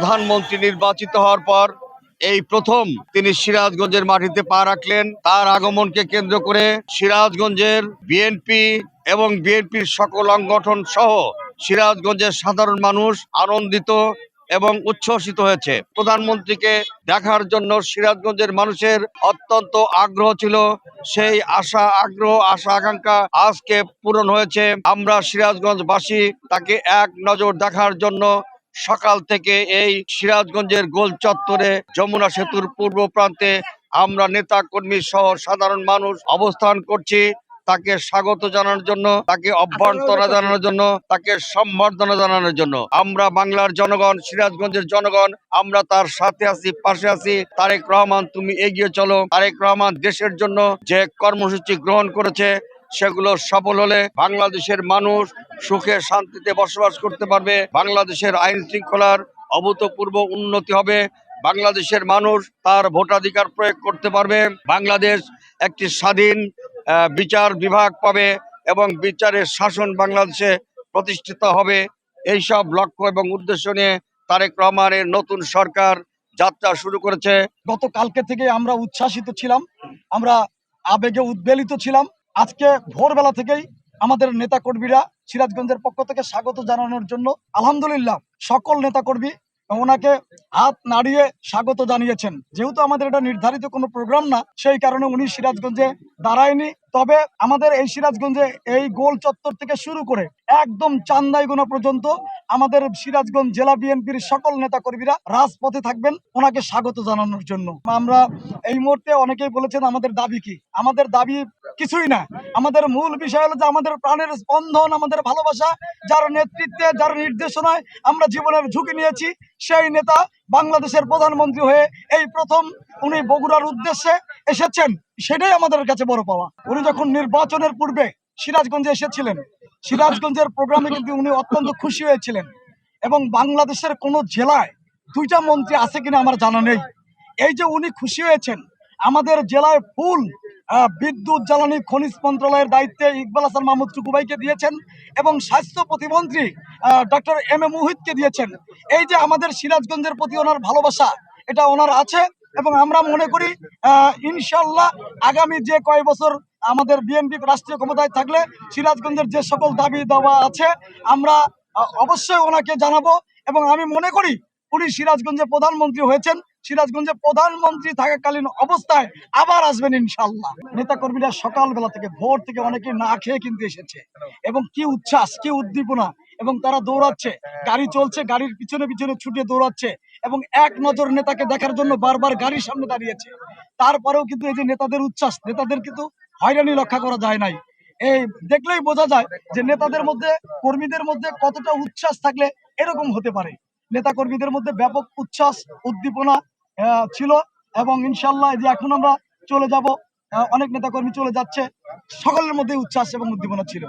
প্রধানমন্ত্রী নির্বাচিত হওয়ার পর এই প্রথম তিনি সিরাজগঞ্জের মাটিতে পা রাখলেন। তার আগমনকে কেন্দ্র করে সিরাজগঞ্জের বিএনপি এবং বিএনপির সকল সংগঠন সহ সিরাজগঞ্জের সাধারণ মানুষ আনন্দিত এবং উচ্ছ্বসিত হয়েছে। প্রধানমন্ত্রীকে দেখার জন্য সিরাজগঞ্জের মানুষের অত্যন্ত আগ্রহ ছিল। সেই আশা আকাঙ্ক্ষা আজকে পূরণ হয়েছে। আমরা সিরাজগঞ্জবাসী তাকে এক নজর দেখার জন্য সকাল থেকে এই সিরাজগঞ্জের গোল চত্বরে যমুনা সেতুর পূর্ব প্রান্তে আমরা নেতা কর্মী সহ সাধারণ মানুষ অবস্থান করছি তাকে স্বাগত জানানোর জন্য, তাকে অভ্যর্থনা জানানোর জন্য, তাকে সম্বর্ধনা জানানোর জন্য। আমরা বাংলার জনগণ, সিরাজগঞ্জের জনগণ, আমরা তার সাথে আছি, পাশে আছি। তারেক রহমান, তুমি এগিয়ে চলো। তারেক রহমান দেশের জন্য যে কর্মসূচি গ্রহণ করেছে সেগুলো সফল হলে বাংলাদেশের মানুষ সুখে শান্তিতে বসবাস করতে পারবে। বাংলাদেশের আইন শৃঙ্খলার অভূতপূর্ব উন্নতি হবে। বাংলাদেশের মানুষ তার ভোটাধিকার প্রয়োগ করতে পারবে। বাংলাদেশ একটি স্বাধীন বিচার বিভাগ পাবে এবং বিচারের শাসন বাংলাদেশে প্রতিষ্ঠিত হবে। এইসব লক্ষ্য এবং উদ্দেশ্য নিয়ে তারেক রহমানের নতুন সরকার যাত্রা শুরু করেছে। গতকালকে থেকে আমরা উচ্ছ্বাসিত ছিলাম, আমরা আবেগে উদ্বেলিত ছিলাম। আজকে ভোরবেলা থেকেই আমাদের নেতাকর্মীরা সিরাজগঞ্জের পক্ষ থেকে স্বাগত জানানোর জন্য আলহামদুলিল্লাহ সকল নেতাকর্মী ওনাকে হাত নাড়িয়ে স্বাগত জানিয়েছেন। যেহেতু আমাদের এটা নির্ধারিত কোনো প্রোগ্রাম না, সেই কারণে উনি সিরাজগঞ্জে দাঁড়ায়নি। তবে আমাদের এই সিরাজগঞ্জে এই গোল চত্বর থেকে শুরু করে একদম চান্দাইগোনা পর্যন্ত আমাদের সিরাজগঞ্জ জেলা বিএনপির সকল নেতাকর্মীরা রাজপথে থাকবেন ওনাকে স্বাগত জানানোর জন্য। আমরা এই মুহূর্তে অনেকেই বলেছেন আমাদের দাবি কি। আমাদের দাবি কিছুই না। আমাদের মূল বিষয় হলো যে আমাদের প্রাণের স্পন্দন, আমাদের ভালোবাসা, যার নেতৃত্বে, যার নির্দেশনায় আমরা জীবনের ঝুঁকি নিয়েছি, সেই নেতা বাংলাদেশের প্রধানমন্ত্রী হয়ে এই প্রথম উনি বগুড়ার উদ্দেশ্যে এসেছেন। সেটাই আমাদের কাছে বড় পাওয়া। উনি যখন নির্বাচনের পূর্বে সিরাজগঞ্জে এসেছিলেন, সিরাজগঞ্জের প্রোগ্রামে কিন্তু উনি অত্যন্ত খুশি হয়েছিলেন। এবং বাংলাদেশের কোনো জেলায় দুইটা মন্ত্রী আছে কিনা আমার জানা নেই। এই যে উনি খুশি হয়েছেন, আমাদের জেলায় ফুল বিদ্যুৎ জ্বালানি খনিজ মন্ত্রণালয়ের দায়িত্বে ইকবাল হাসান মাহমুদ টুকু ভাইকে দিয়েছেন এবং স্বাস্থ্য প্রতিমন্ত্রী ডক্টর এম এ মুহিতকে দিয়েছেন। এই যে আমাদের সিরাজগঞ্জের প্রতি ওনার ভালোবাসা, এটা ওনার আছে। এবং আমরা মনে করি ইনশাল্লাহ আগামী যে কয়েক বছর আমাদের বিএনপি রাষ্ট্রীয় ক্ষমতায় থাকলে সিরাজগঞ্জের যে সকল দাবি দাওয়া আছে আমরা অবশ্যই ওনাকে জানাবো। এবং আমি মনে করি উনি সিরাজগঞ্জে প্রধানমন্ত্রী হয়েছেন, সিরাজগঞ্জে প্রধানমন্ত্রী থাকাকালীন অবস্থায় আবার আসবেন ইনশাল্লাহ। নেতা কর্মীরা সকালবেলা থেকে ভোর থেকে অনেকে না খেয়ে কিন্তু এসেছে এবং কি উচ্ছ্বাস, কি উদ্দীপনা, এবং তারা দৌড়াচ্ছে, গাড়ি চলছে, গাড়ির পিছনে পিছনে ছুটে দৌড়াচ্ছে এবং এক নজর নেতাকে দেখার জন্য বারবার গাড়ির সামনে দাঁড়িয়েছে। তারপরেও কিন্তু এই যে নেতাদের উচ্ছ্বাস, নেতাদের কিন্তু হয়রানি রক্ষা করা যায় নাই। এই দেখলেই বোঝা যায় যে নেতাদের মধ্যে, কর্মীদের মধ্যে কতটা উচ্ছ্বাস থাকলে এরকম হতে পারে। নেতা কর্মীদের মধ্যে ব্যাপক উচ্ছ্বাস, উদ্দীপনা ছিল। এবং ইনশাল্লাহ যে এখন আমরা চলে যাব, অনেক নেতাকর্মী চলে যাচ্ছে, সকলের মধ্যে উচ্ছ্বাস এবং উদ্দীপনা ছিল।